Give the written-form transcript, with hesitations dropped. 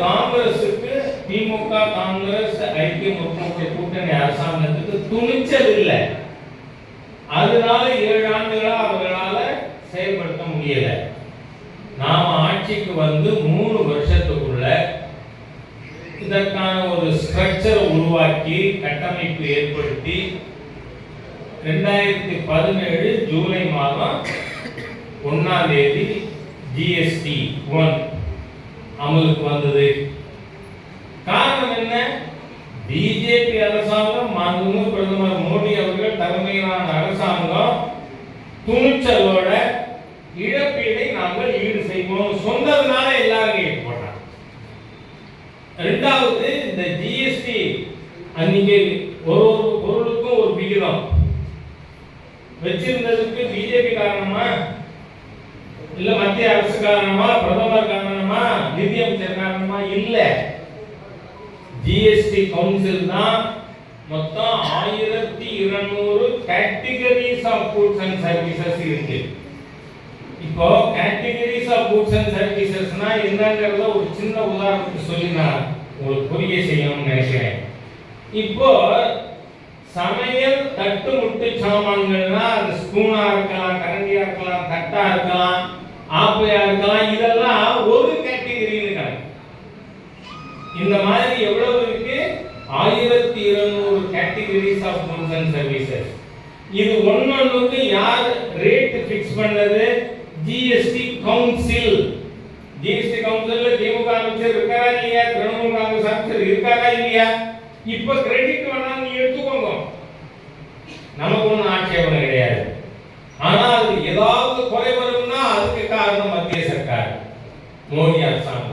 காங்கிரசுக்கு திமுக காங்கிரஸ் ஐக்கிய முற்போக்கு கூட்டணி அரசாங்கத்துக்கு துணிச்சல் இல்லை. அதனால 7 ஆண்டுகளா அவர்களால செயல்படுத்த முடியல. நாம ஆட்சிக்கு வந்து 3 வருஷத்துக்குள்ள இதற்கான ஒரு ஸ்ட்ரக்சர் உருவாக்கி கட்டமைப்பு ஏற்படுத்தி 2017 ஜூலை மாதம் 1ஆம் தேதி ஜிஎஸ்டி 1 அமலுக்கு வந்தது. காரணம் என்ன? பிஜேபி அரசாங்கம், மாண்புமிகு பிரதமர் மோடி அவர்கள் தலைமையிலான அரசாங்கம் துணிச்சலோட இழப்பீடை நாங்கள் ஈடு செய்வோம் சொன்னதுனால எல்லாரும் கேட்டு போட்டாங்க. இரண்டாவது, இந்த ஜிஎஸ்டி அன்னைக்கு ஒரு பொருளுக்கும் ஒரு விகிதம் வச்சிருந்ததுக்கு பிஜேபி காரணமா, இல்ல மத்திய அரசு காரணமா, பிரதமர் காரணமா, நிதியமைச்சர் காரணமா? இல்ல, ஜிஎஸ்டி கவுன்சில் தான் மொத்தம் 1200 categories of goods and services இருக்கு. இப்போ கேட்டகரிஸ் ஆஃப் கூட்ஸ் அண்ட் சர்வீசஸ்னா என்னங்கறத ஒரு சின்ன உதாரணத்துக்கு சொல்லி நான் உங்களுக்கு புரிய செய்யணும்னு நினைக்கிறேன். இப்போ சமையல் தட்டு முட்டு சாமான்கள்னா அது ஸ்பூனா இருக்கலாம், கரண்டியா இருக்கலாம், தட்டா இருக்கலாம், ஆப்பையா இருக்கலாம், இதெல்லாம் ஒரு கேட்டகரின்னு கணக்கு. இந்த மாதிரி எவ்வளவு இருக்கு? 1200 categories of goods and services. இது ஒன்னொன்னுக்கு யார் ரேட் ஃபிக்ஸ் பண்ணது? GST council. ஜிஎஸ்டி கவுன்சில்ல திமுக அமைச்சர் இருக்காரா இல்லையா? திரிணாமுல் காங்கிரஸ் அமைச்சர் இருக்காரா இல்லையா? இப்ப கிரெடிட் வேணா நீ எடுத்துக்கோங்க, நமக்கு ஒன்றும் ஆட்சேபனை கிடையாது. ஆனா அது ஏதாவது குறை வரும்னா அதுக்கு காரணம் மத்திய சர்க்கார், மோடி அரசாங்கம்.